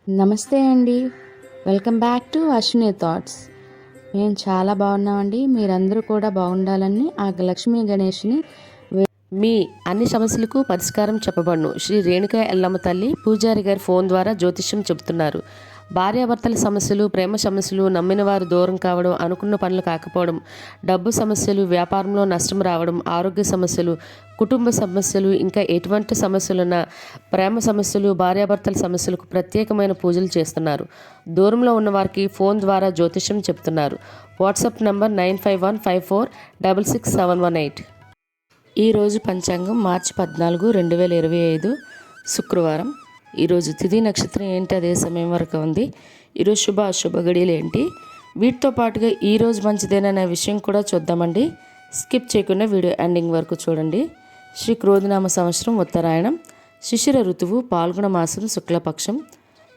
నమస్తే అండి. Welcome back to Ashwini thoughts. మేము చాలా బాగున్నామండి. మీరందరూ కూడా బాగుండాలని ఆ లక్ష్మీ గణేష్ని మీ అన్ని సమస్యలకు పరిష్కారం చెప్పబడును. శ్రీ రేణుకా ఎల్లమ్మ తల్లి పూజారి గారి ఫోన్ ద్వారా జ్యోతిష్యం చెబుతున్నారు. భార్యాభర్తల సమస్యలు, ప్రేమ సమస్యలు, నమ్మిన వారు దూరం కావడం, అనుకున్న పనులు కాకపోవడం, డబ్బు సమస్యలు, వ్యాపారంలో నష్టం రావడం, ఆరోగ్య సమస్యలు, కుటుంబ సమస్యలు, ఇంకా ఎటువంటి సమస్యలున్నా, ప్రేమ సమస్యలు, భార్యాభర్తల సమస్యలకు ప్రత్యేకమైన పూజలు చేస్తున్నారు. దూరంలో ఉన్న వారికి ఫోన్ ద్వారా జ్యోతిష్యం చెప్తున్నారు. WhatsApp number 9515466718. ఈరోజు పంచాంగం మార్చి 14, 2025 శుక్రవారం. ఈరోజు తిథి నక్షత్రం ఏంటి, అదే సమయం వరకు ఉంది. ఈరోజు శుభ అశుభ గడియలు ఏంటి, వీటితో పాటుగా ఈరోజు మంచిదేననే విషయం కూడా చూద్దామండి. స్కిప్ చేయకుండా వీడియో ఎండింగ్ వరకు చూడండి. శ్రీ క్రోధినామ సంవత్సరం ఉత్తరాయణం, శిశిర ఋతువు, పాల్గొన మాసం, శుక్లపక్షం.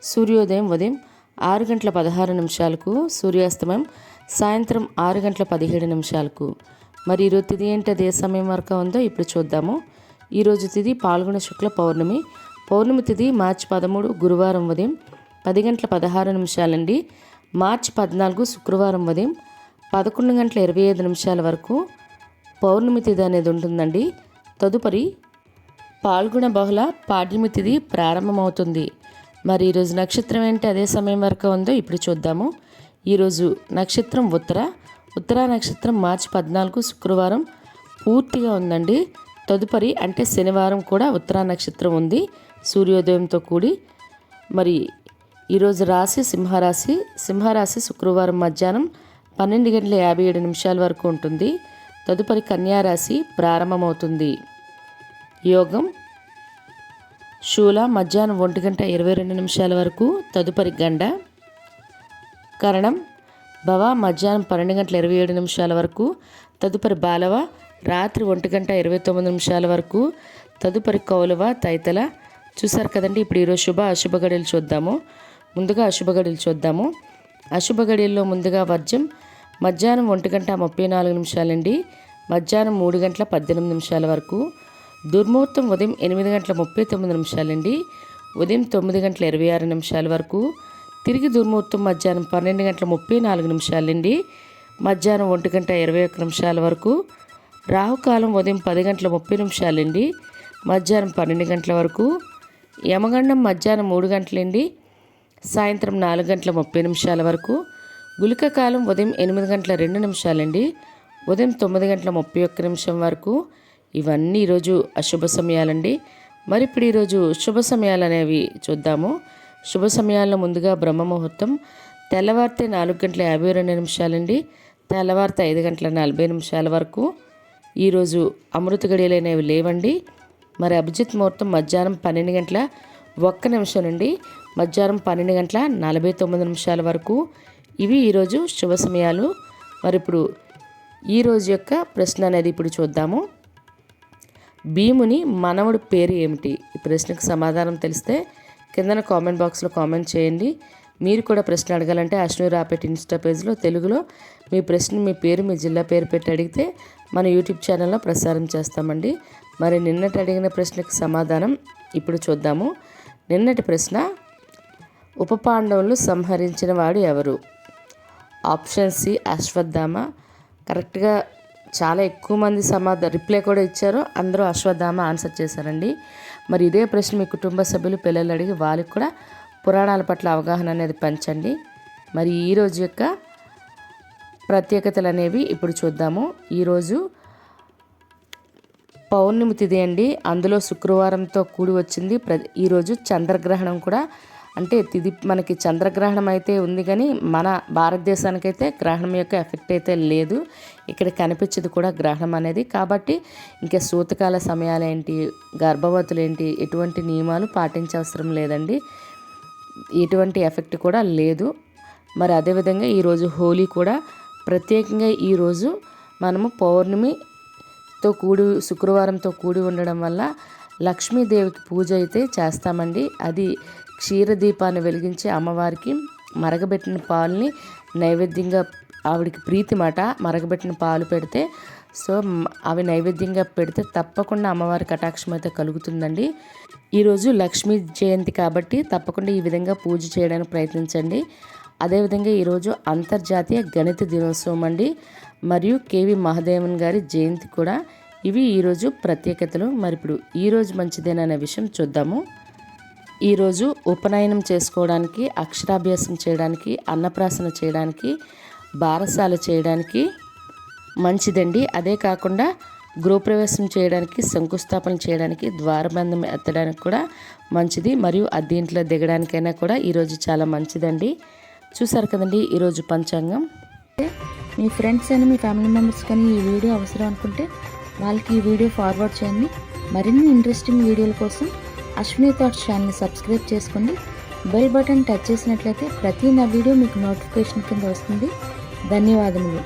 సూర్యోదయం ఉదయం 6:16 సూర్యాస్తమయం సాయంత్రం 6:17. మరి ఈరోజు తిథి ఏంటి, అదే సమయం వరకు ఉందో ఇప్పుడు చూద్దాము. ఈరోజు తిథి పాల్గొన శుక్ల పౌర్ణమి. పౌర్ణమి తిథి మార్చి 13 గురువారం ఉదయం 10:16 మార్చి 14 శుక్రవారం ఉదయం 11:25 వరకు పౌర్ణమి తిథి అనేది ఉంటుందండి. తదుపరి పాల్గొన బహుళ పాడ్యమి తిథి ప్రారంభమవుతుంది. మరి ఈరోజు నక్షత్రం ఏంటి, అదే సమయం వరకు ఉందో ఇప్పుడు చూద్దాము. ఈరోజు నక్షత్రం ఉత్తర నక్షత్రం మార్చి 14 శుక్రవారం పూర్తిగా ఉందండి. తదుపరి అంటే శనివారం కూడా ఉత్తరా నక్షత్రం ఉంది సూర్యోదయంతో కూడి. మరి ఈరోజు రాశి సింహరాశి శుక్రవారం మధ్యాహ్నం 12:57 వరకు ఉంటుంది. తదుపరి కన్యారాశి ప్రారంభమవుతుంది. యోగం శూల మధ్యాహ్నం 1:22 వరకు. తదుపరి గండ. కరణం భవ మధ్యాహ్నం 12:27 వరకు. తదుపరి బాలవ రాత్రి 1:29 వరకు. తదుపరి కౌలవ తైతల. చూసారు కదండి. ఇప్పుడు ఈరోజు శుభ అశుభ గడియలు చూద్దాము. ముందుగా అశుభ గడియలు చూద్దాము. అశుభ గడియల్లో ముందుగా వర్జం మధ్యాహ్నం 1:34 మధ్యాహ్నం 3:18 వరకు. దుర్ముహూర్తం ఉదయం 8:39 ఉదయం 9:26 వరకు. తిరిగి దుర్ముహూర్తం మధ్యాహ్నం 12:34 మధ్యాహ్నం 1:21 వరకు. రాహుకాలం ఉదయం 10:30 మధ్యాహ్నం 12 వరకు. యమగండం మధ్యాహ్నం 3 సాయంత్రం 4:30 వరకు. గుళిక కాలం ఉదయం 8:02 ఉదయం 9:31 వరకు. ఇవన్నీ ఈరోజు అశుభ సమయాలండి. మరి ఇప్పుడు ఈరోజు శుభ సమయాలు అనేవి చూద్దాము. శుభ సమయాల్లో ముందుగా బ్రహ్మముహూర్తం తెల్లవారితే 4:52 తెల్లవారితే 5:40 వరకు. ఈరోజు అమృత గడియలు అనేవి లేవండి. మరి అభిజిత్ ముహూర్తం మధ్యాహ్నం 12:01 మధ్యాహ్నం 12:49 వరకు. ఇవి ఈరోజు శుభ సమయాలు. మరి ఇప్పుడు ఈరోజు యొక్క ప్రశ్న అనేది ఇప్పుడు చూద్దాము. భీముని మనవడు పేరు ఏమిటి? ఈ ప్రశ్నకు సమాధానం తెలిస్తే కిందన కామెంట్ బాక్స్లో కామెంట్ చేయండి. మీరు కూడా ప్రశ్న అడగాలంటే అశ్విని రాపేట్ ఇన్స్టా పేజ్లో తెలుగులో మీ ప్రశ్న, మీ పేరు, మీ జిల్లా పేరు పెట్టి అడిగితే మన యూట్యూబ్ ఛానల్లో ప్రసారం చేస్తామండి. మరి నిన్నటి అడిగిన ప్రశ్నకు సమాధానం ఇప్పుడు చూద్దాము. నిన్నటి ప్రశ్న, ఉప పాండవులు సంహరించిన వాడు ఎవరు? Option C Ashwatthama. కరెక్ట్గా చాలా ఎక్కువ మంది రిప్లై కూడా ఇచ్చారు. అందరూ అశ్వత్థామ ఆన్సర్ చేశారండి. మరి ఇదే ప్రశ్న మీ కుటుంబ సభ్యులు, పిల్లలు అడిగి వాళ్ళకి కూడా పురాణాల పట్ల అవగాహన అనేది పెంచండి. మరి ఈరోజు యొక్క ప్రత్యేకతలు అనేవి ఇప్పుడు చూద్దాము. ఈరోజు పౌర్ణమి తిథి అండి. అందులో శుక్రవారంతో కూడి వచ్చింది. ఈరోజు చంద్రగ్రహణం కూడా, అంటే తిథి మనకి చంద్రగ్రహణం అయితే ఉంది కానీ మన భారతదేశానికైతే గ్రహణం యొక్క ఎఫెక్ట్ అయితే లేదు. ఇక్కడ కనిపించేది కూడా గ్రహణం అనేది. కాబట్టి ఇంకా సూతకాల సమయాలేంటి, గర్భవతులు ఏంటి, ఎటువంటి నియమాలు పాటించవసరం లేదండి. ఎటువంటి ఎఫెక్ట్ కూడా లేదు. మరి అదేవిధంగా ఈరోజు హోలీ కూడా ప్రత్యేకంగా ఈరోజు మనము పౌర్ణమితో కూడి శుక్రవారంతో కూడి ఉండడం వల్ల లక్ష్మీదేవికి పూజ అయితే చేస్తామండి. అది క్షీరదీపాన్ని వెలిగించి అమ్మవారికి మరగబెట్టిన పాలని నైవేద్యంగా, ఆవిడికి ప్రీతి మాట మరగబెట్టిన పాలు పెడితే, సో అవి నైవేద్యంగా పెడితే తప్పకుండా అమ్మవారి కటాక్షం అయితే కలుగుతుందండి. ఈరోజు లక్ష్మీ జయంతి కాబట్టి తప్పకుండా ఈ విధంగా పూజ చేయడానికి ప్రయత్నించండి. అదేవిధంగా ఈరోజు అంతర్జాతీయ గణిత దినోత్సవం అండి, మరియు కేవి మహాదేవన్ గారి జయంతి కూడా. ఇవి ఈరోజు ప్రత్యేకతలు. మరి ఇప్పుడు ఈరోజు మంచిదేననే విషయం చూద్దాము. ఈరోజు ఉపనయనం చేసుకోవడానికి, అక్షరాభ్యాసం చేయడానికి, అన్నప్రాసన చేయడానికి, బారసాల చేయడానికి మంచిదండి. అదే కాకుండా గృహప్రవేశం చేయడానికి, శంకుస్థాపన చేయడానికి, ద్వారబంధం ఎత్తడానికి కూడా మంచిది. మరియు అద్దీంట్లో దిగడానికైనా కూడా ఈరోజు చాలా మంచిదండి. చూసారు కదండి ఈరోజు పంచాంగం. మీ ఫ్రెండ్స్ అని, మీ ఫ్యామిలీ మెంబర్స్ కానీ ఈ వీడియో అవసరం అనుకుంటే వాళ్ళకి ఈ వీడియో ఫార్వర్డ్ చేయండి. మరిన్ని ఇంట్రెస్టింగ్ వీడియోల కోసం అశ్విని థాట్స్ ఛానల్ని సబ్స్క్రైబ్ చేసుకోండి. బెల్ బటన్ టచ్ చేసినట్లయితే ప్రతి నా వీడియో మీకు నోటిఫికేషన్ కింద వస్తుంది. ధన్యవాదములు.